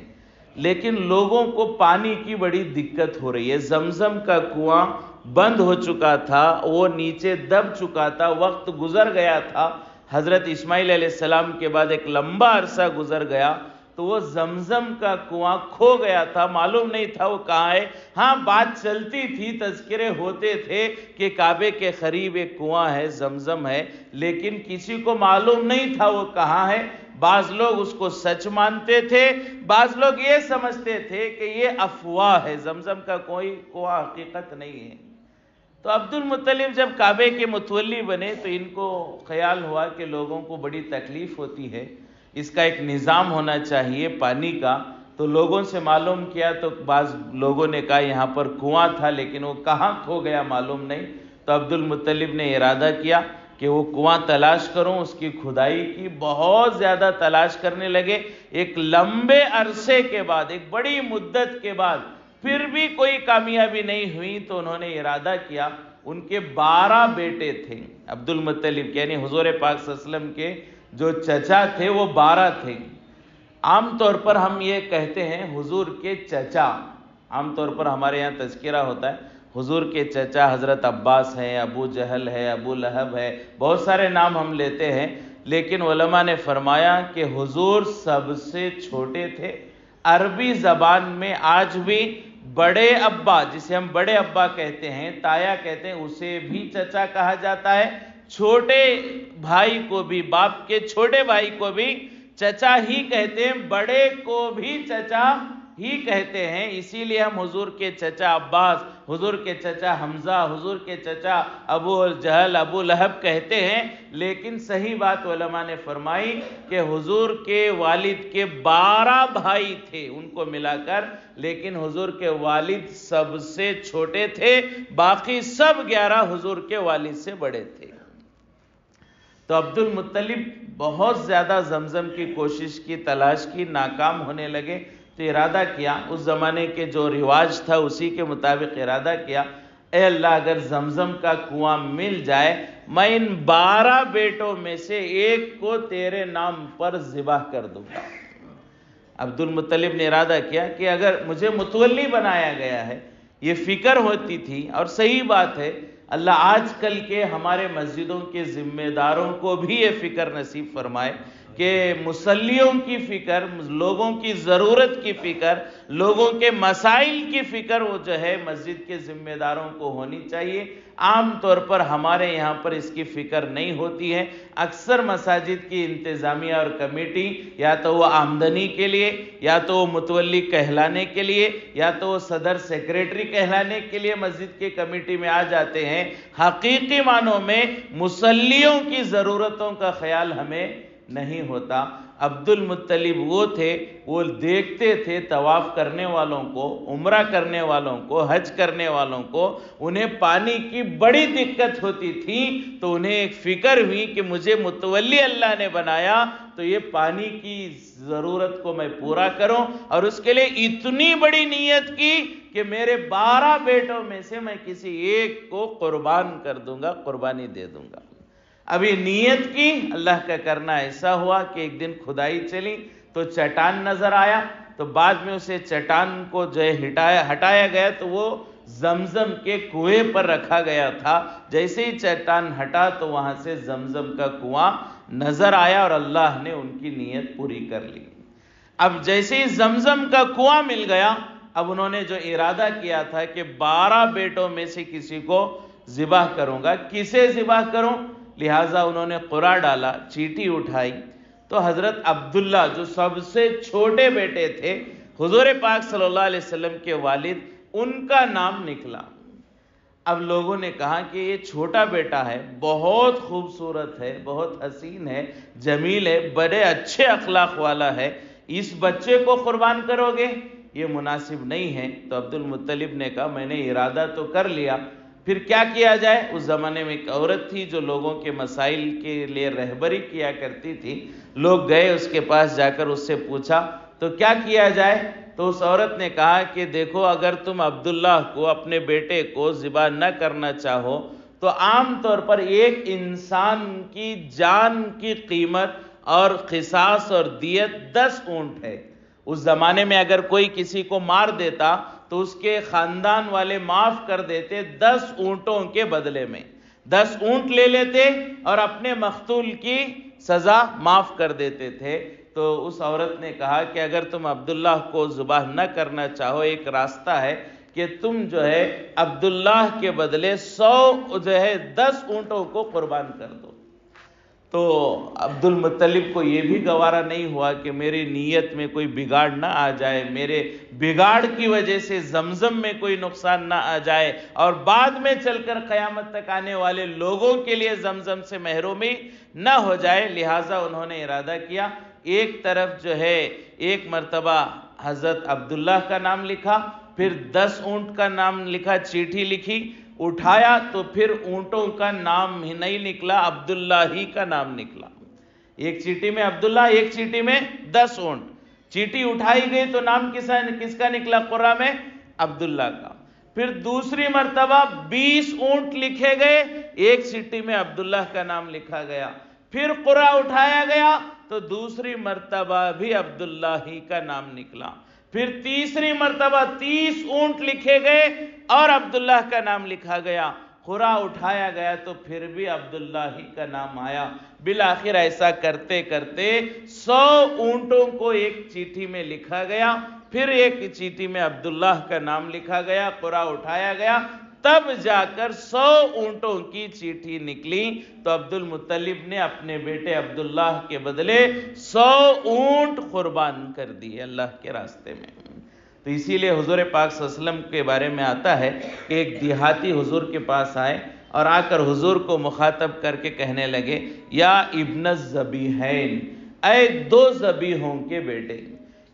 لیکن لوگوں کو پانی کی بڑی دقت ہو رہی ہے۔ زمزم کا کنواں بند ہو چکا تھا، وہ نیچے دب چکا تھا، وقت گزر گیا تھا، حضرت اسماعیل علیہ السلام کے بعد ایک لمبا عرصہ گزر گیا، تو وہ زمزم کا کنواں کھو گیا تھا، معلوم نہیں تھا وہ کہاں ہے۔ ہاں بات چلتی تھی، تذکرے ہوتے تھے کہ کعبے کے قریب ایک کنواں ہے، زمزم ہے، لیکن کسی کو معلوم نہیں تھا وہ کہاں ہے۔ بعض لوگ اس کو سچ مانتے تھے، بعض لوگ یہ سمجھتے تھے کہ یہ افواہ ہے، زمزم کا کوئی کنواں حقیقت نہیں ہے۔ تو عبد المطلب جب کعبے کے متولی بنے تو ان کو خیال ہوا کہ لوگوں کو بڑی تکلیف ہوتی ہے، اس کا ایک نظام ہونا چاہیے پانی کا۔ تو لوگوں سے معلوم کیا تو بعض لوگوں نے کہا یہاں پر کنواں تھا، لیکن وہ کہاں کھو گیا معلوم نہیں۔ تو عبد المطلب نے ارادہ کیا کہ وہ کنواں تلاش کروں، اس کی کھدائی کی، بہت زیادہ تلاش کرنے لگے۔ ایک لمبے عرصے کے بعد، ایک بڑی مدت کے بعد پھر بھی کوئی کامیابی نہیں ہوئی، تو انہوں نے ارادہ کیا، ان کے 12 بیٹے تھے عبد المطلب کے، یعنی حضور پاک صلی اللہ علیہ وسلم کے جو چچا تھے وہ 12 تھے۔ عام طور پر ہم یہ کہتے ہیں حضور کے چچا، عام طور پر ہمارے یہاں تذکرہ ہوتا ہے حضور کے چچا حضرت عباس ہیں، ابو جہل ہے، ابو لہب ہے، بہت سارے نام ہم لیتے ہیں، لیکن علماء نے فرمایا کہ حضور سب سے چھوٹے تھے۔ عربی زبان میں آج بھی بڑے ابا، جسے ہم بڑے ابا کہتے ہیں، تایا کہتے ہیں، اسے بھی چچا کہا جاتا ہے۔ چھوٹے بھائی کو بھی، باپ کے چھوٹے بھائی کو بھی چچا ہی کہتے ہیں، بڑے کو بھی چچا ہی کہتے ہیں۔ اسی لیے ہم حضور کے چچا عباس، حضور کے چچا حمزہ، حضور کے چچا ابو جہل، ابو لہب کہتے ہیں، لیکن صحیح بات علماء نے فرمائی کہ حضور کے والد کے 12 بھائی تھے ان کو ملا کر، لیکن حضور کے والد سب سے چھوٹے تھے، باقی سب 11 حضور کے والد سے بڑے تھے۔ تو عبد المطلب بہت زیادہ زمزم کی کوشش کی، تلاش کی، ناکام ہونے لگے، تو ارادہ کیا، اس زمانے کے جو رواج تھا اسی کے مطابق ارادہ کیا، اے اللہ اگر زمزم کا کنواں مل جائے میں ان 12 بیٹوں میں سے ایک کو تیرے نام پر ذبح کر دوں گا۔ عبد المطلب نے ارادہ کیا کہ اگر مجھے متولی بنایا گیا ہے، یہ فکر ہوتی تھی، اور صحیح بات ہے، اللہ آج کل کے ہمارے مسجدوں کے ذمہ داروں کو بھی یہ فکر نصیب فرمائے کہ مصلیوں کی فکر، لوگوں کی ضرورت کی فکر، لوگوں کے مسائل کی فکر وہ جو ہے مسجد کے ذمہ داروں کو ہونی چاہیے۔ عام طور پر ہمارے یہاں پر اس کی فکر نہیں ہوتی ہے۔ اکثر مساجد کی انتظامیہ اور کمیٹی یا تو وہ آمدنی کے لیے، یا تو وہ متولی کہلانے کے لیے، یا تو وہ صدر سیکریٹری کہلانے کے لیے مسجد کی کمیٹی میں آ جاتے ہیں۔ حقیقی معنوں میں مصلیوں کی ضرورتوں کا خیال ہمیں نہیں ہوتا۔ عبد المطلب وہ تھے، وہ دیکھتے تھے طواف کرنے والوں کو، عمرہ کرنے والوں کو، حج کرنے والوں کو، انہیں پانی کی بڑی دقت ہوتی تھی، تو انہیں ایک فکر ہوئی کہ مجھے متولی اللہ نے بنایا تو یہ پانی کی ضرورت کو میں پورا کروں، اور اس کے لیے اتنی بڑی نیت کی کہ میرے 12 بیٹوں میں سے میں کسی ایک کو قربان کر دوں گا، قربانی دے دوں گا۔ ابھی نیت کی، اللہ کا کرنا ایسا ہوا کہ ایک دن کھدائی چلی تو چٹان نظر آیا، تو بعد میں اسے چٹان کو جو ہے ہٹایا گیا تو وہ زمزم کے کنویں پر رکھا گیا تھا۔ جیسے ہی چٹان ہٹا تو وہاں سے زمزم کا کنواں نظر آیا اور اللہ نے ان کی نیت پوری کر لی۔ اب جیسے ہی زمزم کا کنواں مل گیا، اب انہوں نے جو ارادہ کیا تھا کہ 12 بیٹوں میں سے کسی کو ذبح کروں گا، کسے ذبح کروں؟ لہٰذا انہوں نے قرعہ ڈالا، چیٹی اٹھائی، تو حضرت عبداللہ جو سب سے چھوٹے بیٹے تھے، حضور پاک صلی اللہ علیہ وسلم کے والد، ان کا نام نکلا۔ اب لوگوں نے کہا کہ یہ چھوٹا بیٹا ہے، بہت خوبصورت ہے، بہت حسین ہے، جمیل ہے، بڑے اچھے اخلاق والا ہے، اس بچے کو قربان کرو گے؟ یہ مناسب نہیں ہے۔ تو عبد المطلب نے کہا میں نے ارادہ تو کر لیا، پھر کیا کیا جائے؟ اس زمانے میں ایک عورت تھی جو لوگوں کے مسائل کے لیے رہبری کیا کرتی تھی۔ لوگ گئے اس کے پاس، جا کر اس سے پوچھا تو کیا کیا جائے؟ تو اس عورت نے کہا کہ دیکھو اگر تم عبداللہ کو، اپنے بیٹے کو ذبح نہ کرنا چاہو تو عام طور پر ایک انسان کی جان کی قیمت اور قصاص اور دیت 10 اونٹ ہے۔ اس زمانے میں اگر کوئی کسی کو مار دیتا تو اس کے خاندان والے معاف کر دیتے 10 اونٹوں کے بدلے میں، 10 اونٹ لے لیتے اور اپنے مقتول کی سزا معاف کر دیتے تھے۔ تو اس عورت نے کہا کہ اگر تم عبداللہ کو ذبح نہ کرنا چاہو، ایک راستہ ہے کہ تم جو ہے عبداللہ کے بدلے 10 اونٹوں کو قربان کر دو۔ تو عبد المطلب کو یہ بھی گوارا نہیں ہوا کہ میری نیت میں کوئی بگاڑ نہ آ جائے، میرے بگاڑ کی وجہ سے زمزم میں کوئی نقصان نہ آ جائے، اور بعد میں چل کر قیامت تک آنے والے لوگوں کے لیے زمزم سے محرومی نہ ہو جائے۔ لہٰذا انہوں نے ارادہ کیا، ایک طرف جو ہے ایک مرتبہ حضرت عبداللہ کا نام لکھا، پھر 10 اونٹ کا نام لکھا، چیٹھی لکھی، اٹھایا تو پھر اونٹوں کا نام ہی نہیں نکلا، عبداللہ ہی کا نام نکلا۔ ایک چیٹی میں عبداللہ، ایک چیٹی میں 10 اونٹ۔ چیٹی اٹھائی گئی تو نام کس کا نکلا قرعہ میں؟ عبداللہ کا۔ پھر دوسری مرتبہ 20 اونٹ لکھے گئے، ایک چیٹی میں عبداللہ کا نام لکھا گیا۔ پھر قرعہ اٹھایا گیا تو دوسری مرتبہ بھی عبداللہ ہی کا نام نکلا۔ پھر تیسری مرتبہ 30 اونٹ لکھے گئے اور عبداللہ کا نام لکھا گیا۔ قرعہ اٹھایا گیا تو پھر بھی عبداللہ ہی کا نام آیا۔ بالآخر ایسا کرتے کرتے 100 اونٹوں کو ایک چیٹھی میں لکھا گیا، پھر ایک چیٹھی میں عبداللہ کا نام لکھا گیا، قرعہ اٹھایا گیا، تب جا کر 100 اونٹوں کی چیٹھی نکلی۔ تو عبد المطلب نے اپنے بیٹے عبداللہ کے بدلے 100 اونٹ قربان کر دیے اللہ کے راستے میں۔ تو اسی لیے حضور پاک صلی اللہ علیہ وسلم کے بارے میں آتا ہے کہ ایک دیہاتی حضور کے پاس آئے اور آ کر حضور کو مخاطب کر کے کہنے لگے، یا ابن الذبیحین، اے 2 ذبیحوں کے بیٹے،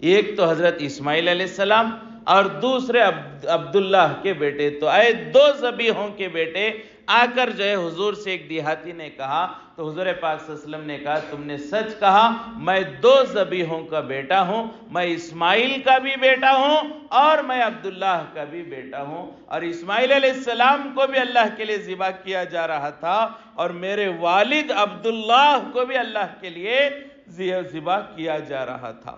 ایک تو حضرت اسماعیل علیہ السلام اور دوسرے عبداللہ کے بیٹے، تو اے 2 ذبیحوں کے بیٹے، آ کر جو ہے حضور سے ایک دیہاتی نے کہا تو حضور پاک صلی اللہ علیہ وسلم نے کہا تم نے سچ کہا، میں 2 ذبیحوں کا بیٹا ہوں، میں اسماعیل کا بھی بیٹا ہوں اور میں عبداللہ کا بھی بیٹا ہوں، اور اسماعیل علیہ السلام کو بھی اللہ کے لیے ذبح کیا جا رہا تھا اور میرے والد عبداللہ کو بھی اللہ کے لیے ذبح کیا جا رہا تھا۔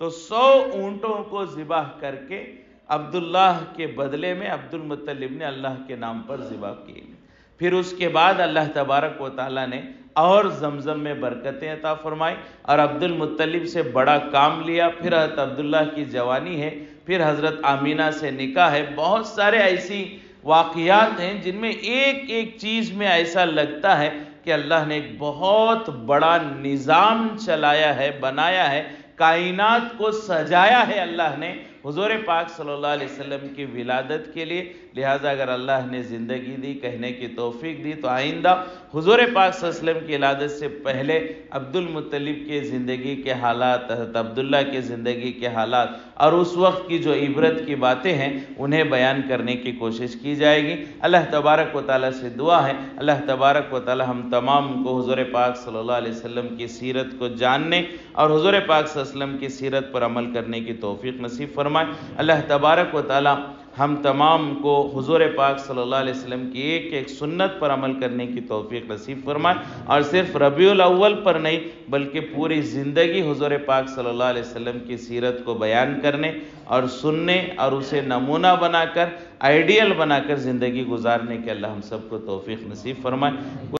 تو 100 اونٹوں کو ذبح کر کے عبداللہ کے بدلے میں عبد المطلب نے اللہ کے نام پر ذبح کی۔ پھر اس کے بعد اللہ تبارک و تعالیٰ نے اور زمزم میں برکتیں عطا فرمائی اور عبد المطلب سے بڑا کام لیا۔ پھر حضرت عبداللہ کی جوانی ہے، پھر حضرت آمینہ سے نکاح ہے۔ بہت سارے ایسی واقعات ہیں جن میں ایک ایک چیز میں ایسا لگتا ہے کہ اللہ نے ایک بہت بڑا نظام چلایا ہے، بنایا ہے، کائنات کو سجایا ہے اللہ نے حضور پاک صلی اللہ علیہ وسلم کی ولادت کے لیے۔ لہٰذا اگر اللہ نے زندگی دی، کہنے کی توفیق دی، تو آئندہ حضور پاک صلی اللہ علیہ وسلم کی ولادت سے پہلے عبد المطلب کے زندگی کے حالات، حضرت عبداللہ کے زندگی کے حالات اور اس وقت کی جو عبرت کی باتیں ہیں انہیں بیان کرنے کی کوشش کی جائے گی۔ اللہ تبارک و تعالیٰ سے دعا ہے اللہ تبارک و تعالیٰ ہم تمام کو حضور پاک صلی اللہ علیہ وسلم کی سیرت کو جاننے اور حضور پاک صلی اللہ علیہ وسلم کی سیرت پر عمل کرنے کی توفیق نصیب فرمائے۔ اللہ تبارک و تعالیٰ ہم تمام کو حضور پاک صلی اللہ علیہ وسلم کی ایک ایک سنت پر عمل کرنے کی توفیق نصیب فرمائے، اور صرف ربیع الاول پر نہیں بلکہ پوری زندگی حضور پاک صلی اللہ علیہ وسلم کی سیرت کو بیان کرنے اور سننے اور اسے نمونہ بنا کر، آئیڈیل بنا کر زندگی گزارنے کے اللہ ہم سب کو توفیق نصیب فرمائے۔